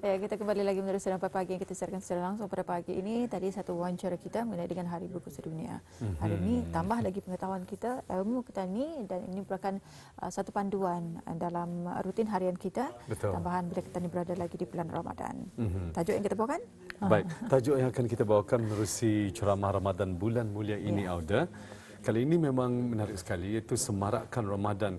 Ya, kita kembali lagi menerus Sedang Pagi yang kita siarkan secara langsung pada pagi ini. Tadi satu wawancara kita mengenai dengan Hari Buku Sedunia. Hari ini tambah lagi pengetahuan kita, ilmu kita ni, dan ini merupakan satu panduan dalam rutin harian kita. Betul. Tambahan bila kita ni berada lagi di bulan Ramadan. Tajuk yang kita bawakan? Baik, tajuk yang akan kita bawakan menerusi ceramah Ramadan bulan mulia ini, Auda. Kali ini memang menarik sekali, iaitu semarakkan Ramadan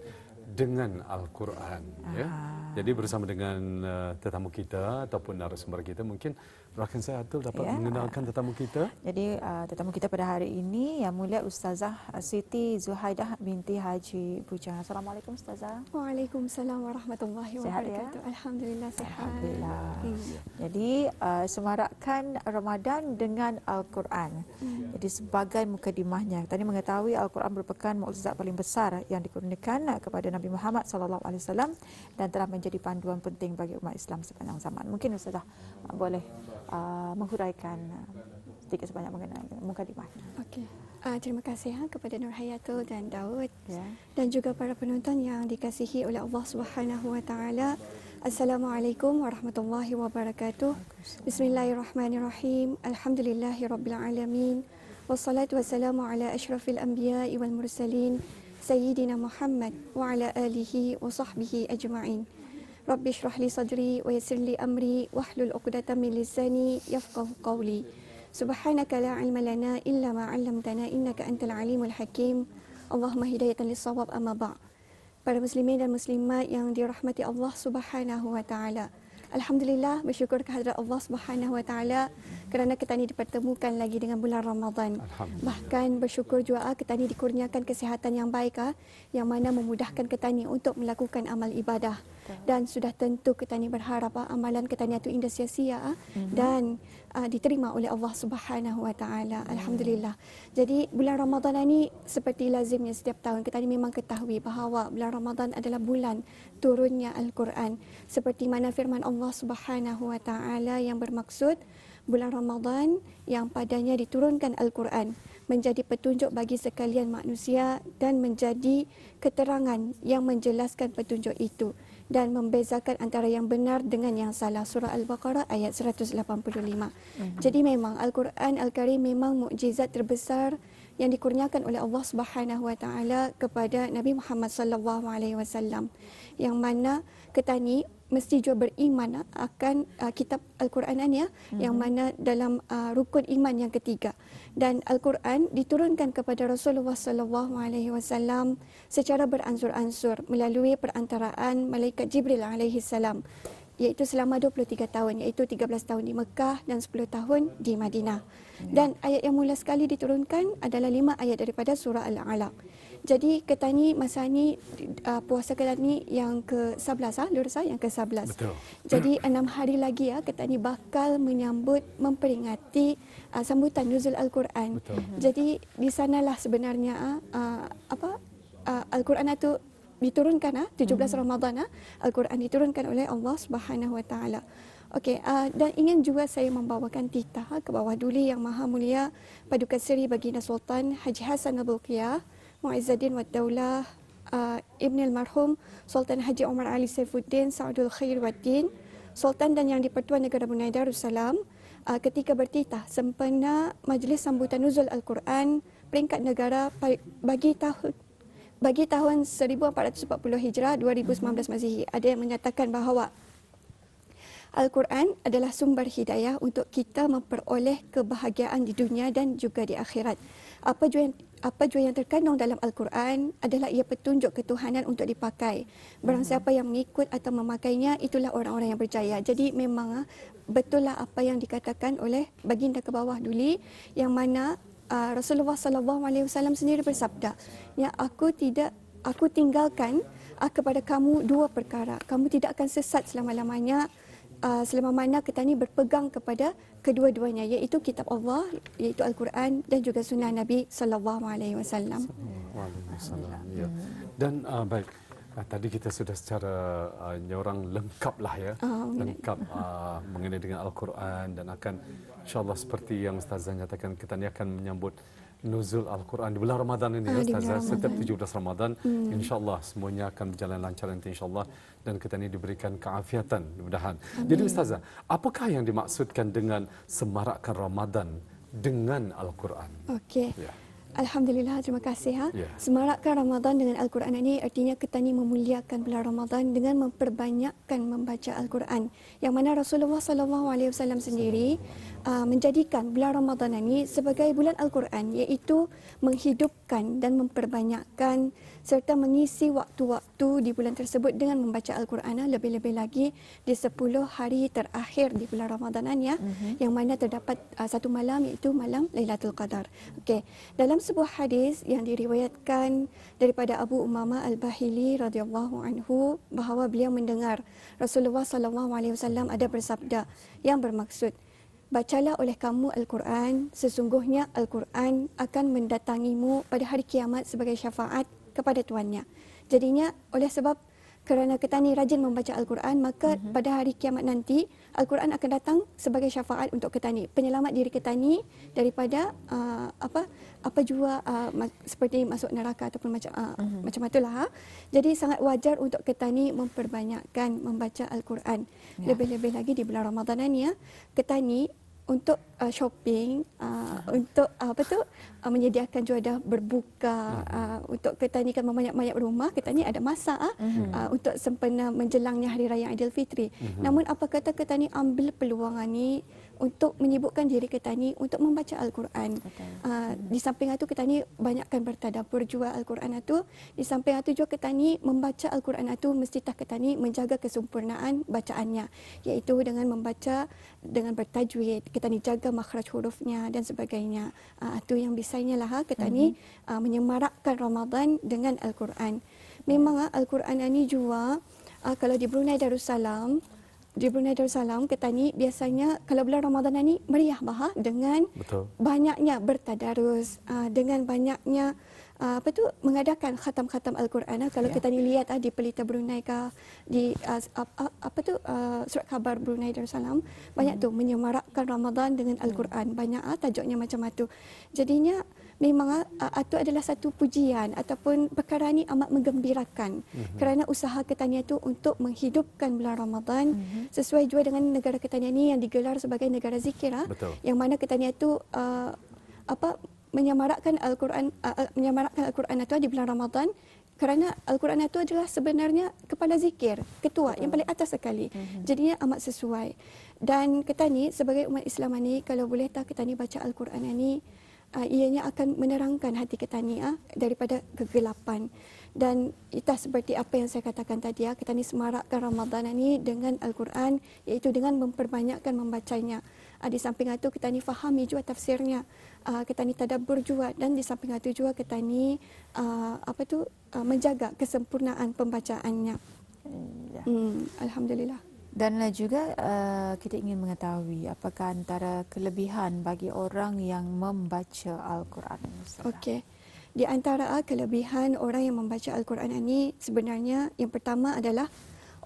dengan Al-Quran. Ya. Jadi bersama dengan tetamu kita ataupun narasumber kita, mungkin rakan saya Atul dapat mengenalkan tetamu kita. Jadi tetamu kita pada hari ini Yang Mulia Ustazah Siti Zuhaidah binti Haji Bujang. Assalamualaikum Ustazah. Waalaikumsalam warahmatullahi wabarakatuh. Ya? Alhamdulillah sihat. Alhamdulillah. Jadi semarakkan Ramadan dengan Al-Quran. Jadi sebagai mukadimahnya, tadi mengetahui Al-Quran merupakan mukjizat paling besar yang dikurniakan kepada Nabi Muhammad SAW dan telah menjadi panduan penting bagi umat Islam sepanjang zaman. Mungkin Ustazah boleh menghuraikan sedikit sebanyak mengenai mukadimahnya. Okey. Terima kasih kepada Nur Hayatul dan Daud Ya. dan juga para penonton yang dikasihi oleh Allah Subhanahu wa taala. Assalamualaikum warahmatullahi wabarakatuh. Bismillahirrahmanirrahim. Alhamdulillahirabbil alamin. Wassalatu wassalamu ala asyrafil anbiya'i wal mursalin sayyidina Muhammad wa ala alihi wa sahbihi ajma'in. Rabbi shrah li sadri wa yassir li amri wahlul 'uqdatam min lisani yafqahu qawli. Subhanaka la 'ilma lana illa ma 'allamtana innaka antal alimul hakim. Allahumma hidayatan lis-shawab amma ba'. Para muslimin dan muslimat yang dirahmati Allah Subhanahu wa taala. Alhamdulillah, bersyukur kehadrat Allah Subhanahu wa taala kerana kita ni dipertemukan lagi dengan bulan Ramadan. Bahkan bersyukur juga kita ni dikurniakan kesihatan yang baik yang mana memudahkan kita ni untuk melakukan amal ibadah. Dan sudah tentu kita ni berharap amalan kita ni itu indah sia-sia dan diterima oleh Allah Subhanahu wa taala. Alhamdulillah. Jadi bulan Ramadan ini seperti lazimnya setiap tahun kita ni memang ketahui bahawa bulan Ramadan adalah bulan turunnya Al-Quran. Seperti mana firman Allah Subhanahu wa taala yang bermaksud bulan Ramadan yang padanya diturunkan Al-Quran menjadi petunjuk bagi sekalian manusia dan menjadi keterangan yang menjelaskan petunjuk itu dan membezakan antara yang benar dengan yang salah. Surah Al-Baqarah ayat 185. Jadi memang Al-Quran Al-Karim memang mukjizat terbesar yang dikurniakan oleh Allah Subhanahu wa taala kepada Nabi Muhammad sallallahu alaihi wasallam, yang mana kita ni mesti juga beriman akan kitab Al-Quran ni yang mana dalam rukun iman yang ketiga. Dan Al-Quran diturunkan kepada Rasulullah sallallahu alaihi wasallam secara beransur-ansur melalui perantaraan malaikat Jibril alaihi salam, iaitu selama 23 tahun, iaitu 13 tahun di Mekah dan 10 tahun di Madinah. Dan ayat yang mula sekali diturunkan adalah 5 ayat daripada surah Al-Alaq. Jadi kita ni masa ni puasa kita ni yang ke-11 yang ke-11. Betul. Jadi 6 hari lagi kita ni bakal menyambut memperingati sambutan nuzul Al-Quran. Jadi di sanalah sebenarnya Al-Quran itu diturunkan 17 Ramadan Al-Quran diturunkan oleh Allah Subhanahu wa taala. Okey, dan ingin juga saya membawakan titah ke bawah duli Yang Maha Mulia Paduka Seri Baginda Sultan Haji Hassan Al-Bolkiah Muizzuddin Wad Daulah Ibn Al-Marhum Sultan Haji Omar Ali Saifuddin Saudul Khair Waddin Sultan dan Yang di-Pertuan Negara Brunei Darussalam ketika bertitah sempena Majlis Sambutan Nuzul Al-Quran peringkat negara bagi tahun 1440 Hijrah 2019 Masihi. Ada yang menyatakan bahawa Al-Quran adalah sumber hidayah untuk kita memperoleh kebahagiaan di dunia dan juga di akhirat. Apa jua yang terkandung dalam Al-Quran adalah ia petunjuk ketuhanan untuk dipakai. Barang siapa yang mengikut atau memakainya, itulah orang-orang yang berjaya. Jadi memang betul lah apa yang dikatakan oleh baginda ke bawah duli, yang mana Rasulullah sallallahu alaihi wasallam sendiri bersabda, ya, aku tinggalkan kepada kamu 2 perkara. Kamu tidak akan sesat selama-lamanya selama mana kita ni berpegang kepada kedua-duanya, iaitu kitab Allah, iaitu Al-Quran dan juga sunnah Nabi sallallahu alaihi wasallam. Ya. Dan baik, tadi kita sudah secara nyorang lengkap lah ya, lengkap mengenai dengan Al-Quran, dan akan insya-Allah seperti yang Ustazah nyatakan, kita ni akan menyambut nuzul Al-Quran di bulan Ramadan ini ya Di bulan Ustazah. Setiap Ramadan. 17 Ramadan insya-Allah semuanya akan berjalan lancar nanti insya-Allah, dan kita ini diberikan keafiatan mudah-mudahan. Jadi Ustazah, apakah yang dimaksudkan dengan semarakkan Ramadan dengan Al-Quran? Okey. Ya. Alhamdulillah, terima kasih. Ya. Semarakkan Ramadan dengan Al-Quran ini artinya kita ni memuliakan bulan Ramadan dengan memperbanyakkan membaca Al-Quran. Yang mana Rasulullah SAW sendiri menjadikan bulan Ramadan ini sebagai bulan Al-Quran, iaitu menghidupkan dan memperbanyakkan serta mengisi waktu-waktu di bulan tersebut dengan membaca Al-Quran, lebih-lebih lagi di 10 hari terakhir di bulan Ramadan ya, yang mana terdapat satu malam, iaitu malam Lailatul Qadar. Okey, dalam sebuah hadis yang diriwayatkan daripada Abu Umamah Al-Bahili radhiyallahu anhu, bahawa beliau mendengar Rasulullah SAW ada bersabda yang bermaksud, bacalah oleh kamu Al-Quran, sesungguhnya Al-Quran akan mendatangimu pada hari kiamat sebagai syafaat kepada tuannya. Jadinya oleh sebab kerana kita ni rajin membaca Al-Quran, maka pada hari kiamat nanti Al-Quran akan datang sebagai syafaat untuk kita ni, penyelamat diri kita ni daripada apa jua seperti masuk neraka ataupun macam itulah. Jadi sangat wajar untuk kita ni memperbanyakkan membaca Al-Quran. Lebih-lebih lagi di bulan Ramadan ni ya, kita ni untuk shopping, untuk menyediakan juadah berbuka, untuk kita ni kan memanyak-manyak rumah, kita ni ada masa untuk sempena menjelangnya Hari Raya Aidilfitri. Namun apa kata kita ni ambil peluang ni untuk menyibukkan diri kita ni untuk membaca Al-Quran. Di samping itu kita ni banyakkan bertadabbur juga Al-Quran itu. Di samping itu juga kita ni membaca Al-Quran itu mesti kita ni menjaga kesempurnaan bacaannya, iaitu dengan membaca dengan bertajwid, kita ni jaga makhraj hurufnya dan sebagainya. Itu yang bisanya lah kita ni menyemarakkan Ramadan dengan Al-Quran. Memang Al-Quran ini juga kalau di Brunei Darussalam, kita ni biasanya kalau bulan Ramadan ni meriah dengan banyaknya bertadarus, dengan banyaknya mengadakan khatam-khatam Al-Quran. Kalau kita ni lihat di Pelita Brunei ke, di surat khabar Brunei Darussalam, banyak tu menyemarakkan Ramadan dengan Al-Quran. Banyak tajuknya macam itu. Jadinya memang itu adalah satu pujian ataupun perkara ni amat menggembirakan, kerana usaha kita ni itu untuk menghidupkan bulan Ramadan sesuai juga dengan negara kita ni yang digelar sebagai negara zikir, yang mana kita ni itu menyemarakkan Al-Quran, itu di bulan Ramadan, kerana Al-Quran itu adalah sebenarnya kepala zikir, ketua yang paling atas sekali. Jadinya amat sesuai. Dan kita ni sebagai umat Islam ni, kalau boleh kita ni baca Al-Quran ni, ianya akan menerangkan hati kita ni daripada kegelapan. Dan itu seperti apa yang saya katakan tadi, kita ni semarakkan Ramadan ni dengan Al-Quran, iaitu dengan memperbanyakkan membacanya. Di samping itu kita ni fahami juga tafsirnya, kita ni tadabbur juga, dan di samping itu juga kita ni menjaga kesempurnaan pembacaannya. Alhamdulillah. Dan juga kita ingin mengetahui apakah antara kelebihan bagi orang yang membaca Al-Quran. Okey. Di antara kelebihan orang yang membaca Al-Quran ini, sebenarnya yang pertama adalah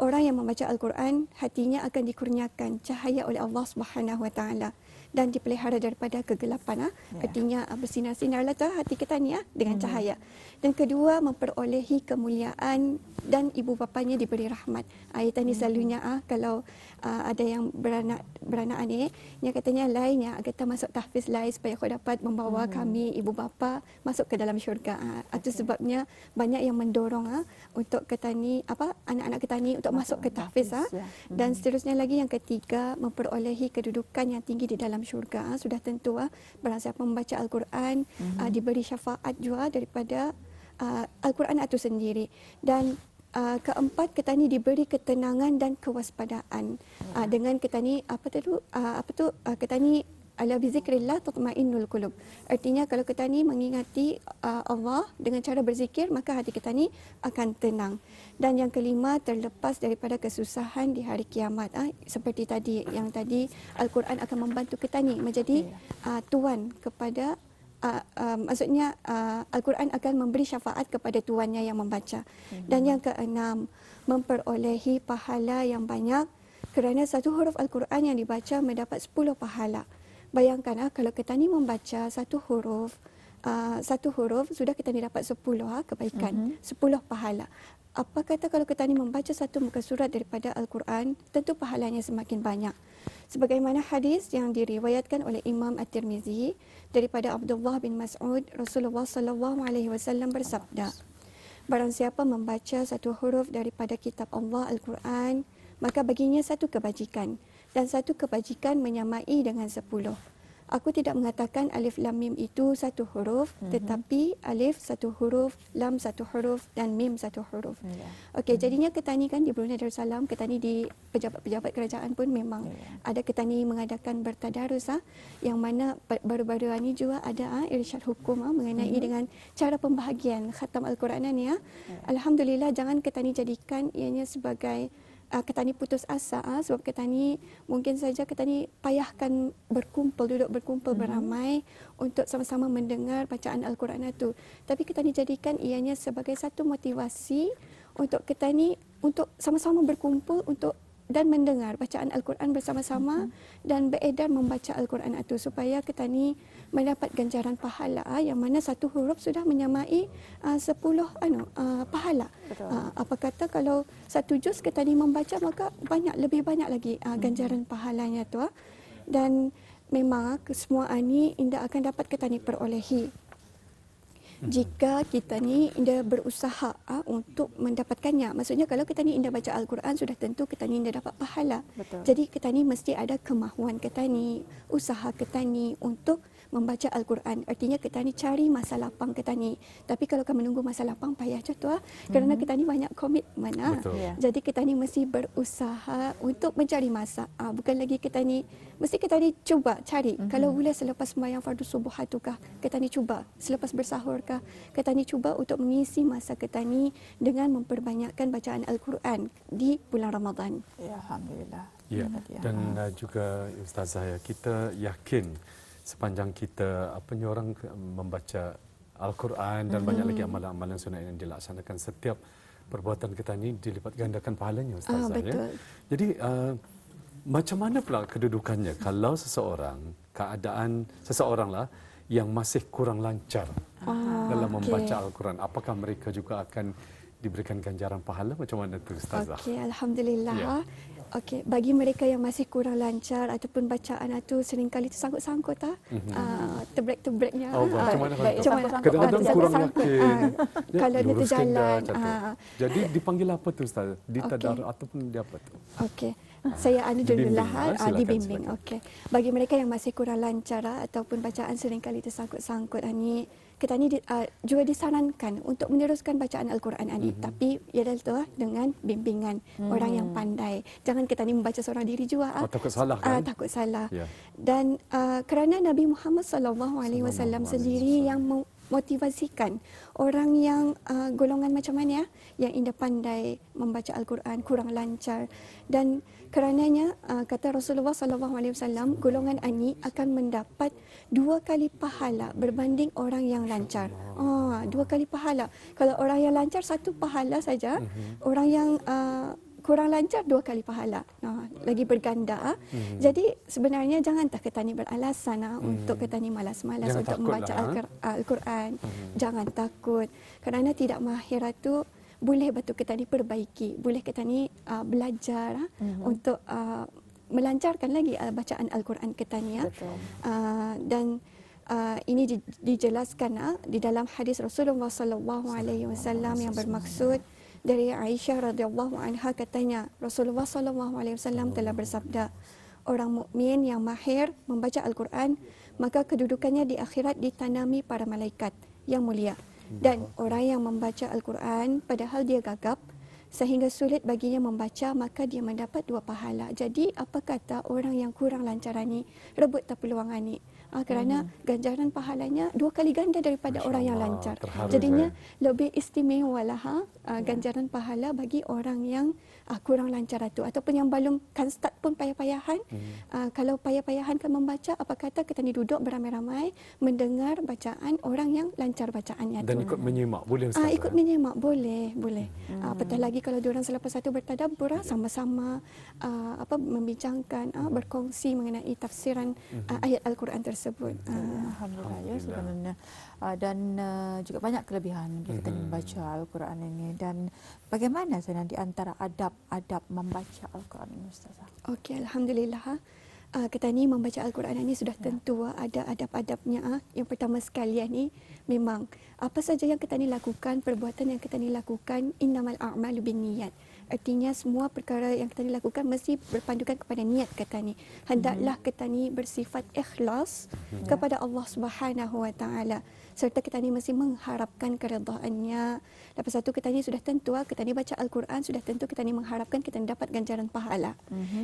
orang yang membaca Al-Quran hatinya akan dikurniakan cahaya oleh Allah Subhanahu Wa Taala dan dipelihara daripada kegelapan. Artinya bersinar-sinarlah hati kita ni dengan cahaya. Dan kedua, memperolehi kemuliaan dan ibu bapanya diberi rahmat. Ayat ni selalunya kalau ada yang beranak ni, yang katanya lainnya kita masuk tahfiz lain supaya kau dapat membawa kami ibu bapa masuk ke dalam syurga. Itu sebabnya banyak yang mendorong untuk kita ni anak-anak kita ni untuk masuk ke tahfiz. Dan seterusnya lagi yang ketiga, memperolehi kedudukan yang tinggi di dalam syurga. Sudah tentu barang siapa membaca Al-Quran diberi syafaat juga daripada Al-Quran itu sendiri. Dan keempat, kita ni diberi ketenangan dan kewaspadaan dengan kita ni kita ni ala bizikrillah tatmainnul qulub. Artinya kalau kita ni mengingati Allah dengan cara berzikir, maka hati kita ni akan tenang. Dan yang kelima, terlepas daripada kesusahan di hari kiamat. Seperti tadi Al-Quran akan membantu kita ni menjadi tuan kepada maksudnya Al-Quran akan memberi syafaat kepada tuannya yang membaca. Dan yang keenam, memperolehi pahala yang banyak, kerana satu huruf Al-Quran yang dibaca mendapat 10 pahala. Bayangkan kalau kita ni membaca satu huruf satu huruf sudah kita ni dapat 10 kebaikan, 10 pahala. Apa kata kalau kita ni membaca satu muka surat daripada Al-Quran, tentu pahalanya semakin banyak. Sebagaimana hadis yang diriwayatkan oleh Imam At-Tirmizi daripada Abdullah bin Mas'ud, Rasulullah sallallahu alaihi wasallam bersabda, barang siapa membaca satu huruf daripada kitab Allah Al-Quran, maka baginya satu kebajikan, dan satu kebajikan menyamai dengan 10. Aku tidak mengatakan alif lam mim itu satu huruf, tetapi alif satu huruf, lam satu huruf dan mim satu huruf. Okey, jadinya ketani kan di Brunei Darussalam, ketani di pejabat-pejabat kerajaan pun memang ada ketani mengadakan bertadarus yang mana baru-baru ini juga ada irsyad hukum mengenai dengan cara pembahagian khatam Al-Quran ni Alhamdulillah, jangan ketani jadikan ianya sebagai ketani putus asa sebab ketani mungkin saja ketani payahkan duduk berkumpul beramai untuk sama-sama mendengar bacaan Al-Quran itu. Tapi ketani jadikan ianya sebagai satu motivasi untuk ketani untuk sama-sama berkumpul untuk dan mendengar bacaan Al-Quran bersama-sama dan beredar membaca Al-Quran itu supaya ketani mendapat ganjaran pahala yang mana satu huruf sudah menyamai 10 pahala. Apa kata kalau satu juz ketani membaca maka lebih banyak lagi ganjaran pahalanya tu. Dan memang semua ini indah akan dapat ketani perolehi jika kita ni indah berusaha untuk mendapatkannya. Maksudnya kalau kita ni indah baca Al-Quran, sudah tentu kita ni indah dapat pahala. Betul. Jadi kita ni mesti ada kemahuan kita ni, usaha kita ni untuk membaca Al-Quran. Artinya kita ni cari masa lapang kita ni. Tapi kalau kamu menunggu masa lapang payah je tu kerana kita ni banyak komitmen. Jadi kita ni mesti berusaha untuk mencari masa. Bukan lagi kita ni mesti kita ni cuba cari. Kalau boleh selepas sembahyang fardu subuh tu kah, kita ni cuba selepas bersahur kah, kita ni cuba untuk mengisi masa kita ni dengan memperbanyakkan bacaan Al-Quran di bulan Ramadan. Ya, alhamdulillah. Ya, dan juga Ustazah, kita yakin sepanjang kita orang membaca Al-Quran dan banyak lagi amalan-amalan sunat yang dilaksanakan, setiap perbuatan kita ni dilipat gandakan pahalanya, Ustazah. Betul. Jadi macam mana pula kedudukannya kalau keadaan seseorang yang masih kurang lancar dalam membaca Al-Quran, apakah mereka juga akan diberikan ganjaran pahala? Macam mana tu, Ustazah? Okey, alhamdulillah. Okey, bagi mereka yang masih kurang lancar ataupun bacaan itu seringkali tersangkut-sangkut terbrek-terbreknya. Macam mana? Kadang-kadang kurang yakin. Kalau dia terjalan. Jadi dipanggil apa tu, Ustaz? Ditadar ataupun dia apa tu? Okey. Saya dululah dibimbing. Silakan. Okey. Bagi mereka yang masih kurang lancar ataupun bacaan seringkali tersangkut-sangkut ni, kita ni juga disarankan untuk meneruskan bacaan Al-Quran ini, tapi ialah tu dengan bimbingan orang yang pandai. Jangan kita ni membaca seorang diri juga. Takut salah kan? Takut salah. Ya. Dan kerana Nabi Muhammad SAW sendiri yang motivasikan orang yang golongan macam mana yang indah pandai membaca Al-Quran kurang lancar, dan kerananya kata Rasulullah SAW, golongan ini akan mendapat 2 kali pahala berbanding orang yang lancar. 2 kali pahala. Kalau orang yang lancar 1 pahala saja, orang yang kurang lancar 2 kali pahala. Lagi berganda. Jadi sebenarnya jangan kita ni beralasan untuk kita ni malas-malas untuk membaca Al-Quran. Jangan takut. Kerana tidak mahir itu boleh betul kita ni perbaiki. Boleh kita ni belajar untuk melancarkan lagi bacaan Al-Quran kita ni. Dan ini dijelaskan di dalam hadis Rasulullah SAW yang bermaksud dari Aisyah radhiyallahu anha, katanya Rasulullah SAW telah bersabda, orang mukmin yang mahir membaca Al-Quran maka kedudukannya di akhirat ditanami para malaikat yang mulia, dan orang yang membaca Al-Quran padahal dia gagap sehingga sulit baginya membaca maka dia mendapat 2 pahala. Jadi apa kata orang yang kurang lancar ni rebut peluang ni, kerana ganjaran pahalanya 2 kali ganda daripada orang yang lancar. Jadinya lebih istimewa lah ganjaran pahala bagi orang yang kurang lancar itu ataupun yang belum kan start pun payah-payahan. Kalau payah-payahan kan membaca, apa kata kita ni duduk beramai-ramai mendengar bacaan orang yang lancar bacaannya Dan tu. ikut menyimak boleh Ustazah? Ikut menyimak boleh. Apatah lagi kalau diorang selepas satu bertadabbur, sama-sama membincangkan, berkongsi mengenai tafsiran ayat Al-Quran tersebut. Alhamdulillah ya sebenarnya. Dan juga banyak kelebihan bila kita membaca Al-Quran ini. Dan bagaimana sebenarnya di antara adab-adab membaca Al-Quran ini, Ustazah? Okey, alhamdulillah. Kita ni membaca Al-Quran ini sudah tentu ada adab-adabnya. Yang pertama sekali ni memang apa saja yang kita ni lakukan, perbuatan yang kita ni lakukan, innamal a'malu binniyat. Artinya semua perkara yang kita ni lakukan mesti berpandukan kepada niat kita ni. Hendaklah kita ni bersifat ikhlas kepada Allah Subhanahu Wa Taala. Serta kita ni mesti mengharapkan keredaannya. Lepas itu kita ni sudah tentu, kita ni baca Al-Quran, sudah tentu kita ni mengharapkan kita ni dapat ganjaran pahala.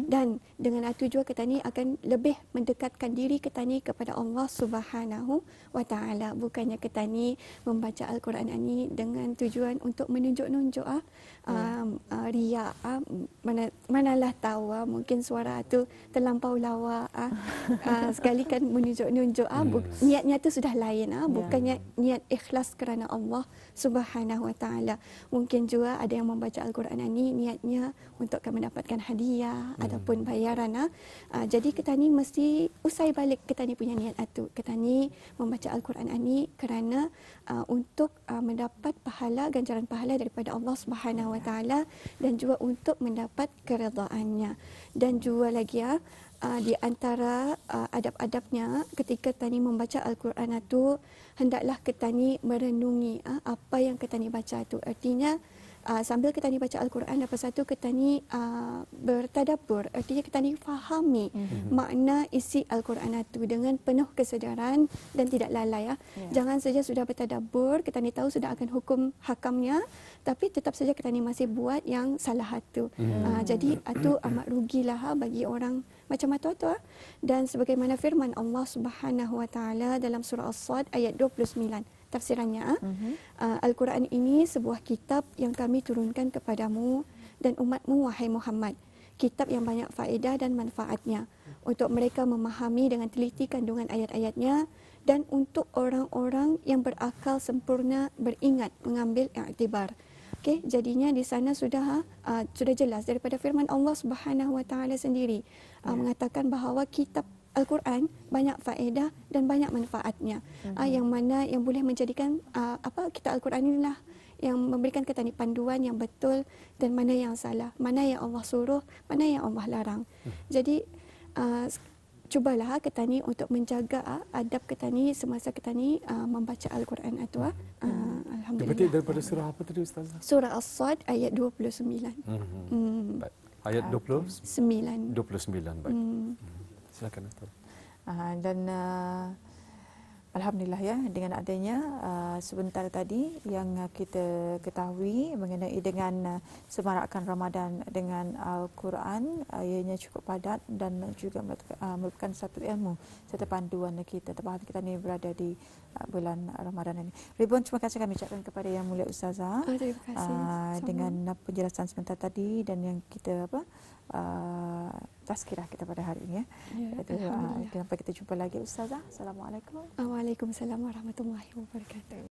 Dan dengan itu juga kita ni akan lebih mendekatkan diri kita ni kepada Allah Subhanahu Wa Taala. Bukannya kita ni membaca Al-Quran ini dengan tujuan untuk menunjuk-nunjuk riak, manalah tahu mungkin suara tu terlampau lawa, sekali kan menunjuk-nunjuk, niatnya tu sudah lain, bukannya niat ikhlas kerana Allah Subhanahu Wa Taala. Mungkin juga ada yang membaca Al-Quran ini niatnya untuk mendapatkan hadiah ataupun bayaran. Jadi kita ni mesti usai balik kita ni punya niat itu. Kita ni membaca Al-Quran ini kerana untuk mendapat pahala, ganjaran pahala daripada Allah Subhanahu Wa Taala dan juga untuk mendapat keredaannya. Dan juga lagi di antara adab-adabnya ketika kita ni membaca Al-Quran itu, hendaklah kita ni merenungi apa yang kita ni baca itu. Artinya sambil kita ni baca Al-Quran, lepas itu kita ni bertadabbur. Artinya kita ni fahami makna isi Al-Quran itu dengan penuh kesedaran dan tidak lalai. Jangan saja sudah bertadabbur, kita ni tahu sudah akan hukum hakamnya, tapi tetap saja kita ni masih buat yang salah itu. Jadi itu amat rugilah bagi orang macam itu tu. Dan sebagaimana firman Allah Subhanahu Wa Taala dalam surah As-Sad ayat 29. Tafsirannya, Al-Quran ini sebuah kitab yang kami turunkan kepadamu dan umatmu, wahai Muhammad. Kitab yang banyak faedah dan manfaatnya untuk mereka memahami dengan teliti kandungan ayat-ayatnya dan untuk orang-orang yang berakal sempurna beringat mengambil iktibar. Okey, jadinya di sana sudah jelas daripada firman Allah Subhanahu Wa Taala sendiri mengatakan bahawa kitab Al-Quran banyak faedah dan banyak manfaatnya. Yang mana yang boleh menjadikan kitab Al-Quran inilah yang memberikan kita ni panduan yang betul dan mana yang salah, mana yang Allah suruh, mana yang Allah larang. Jadi cubalah kita ni untuk menjaga adab kita ni semasa kita ni membaca Al-Quran itu. Alhamdulillah. Berarti daripada surah apa tadi Ustazah? Surah As-Sad ayat 29. Baik. Ayat 29. 9. Baik. Silakan Ustaz. Dan alhamdulillah ya, dengan adanya sebentar tadi yang kita ketahui mengenai dengan semarakkan Ramadan dengan Al-Quran, ianya cukup padat dan juga merupakan satu ilmu serta panduan kita terbahagia kita ni berada di bulan Ramadan ini. Ribuan terima kasih kami ucapkan kepada Yang Mulia Ustazah Terima kasih. dengan penjelasan sebentar tadi dan yang kita tazkirah kita pada hari ini ya. Sampai kita jumpa lagi Ustazah. Assalamualaikum. Waalaikumsalam warahmatullahi wabarakatuh.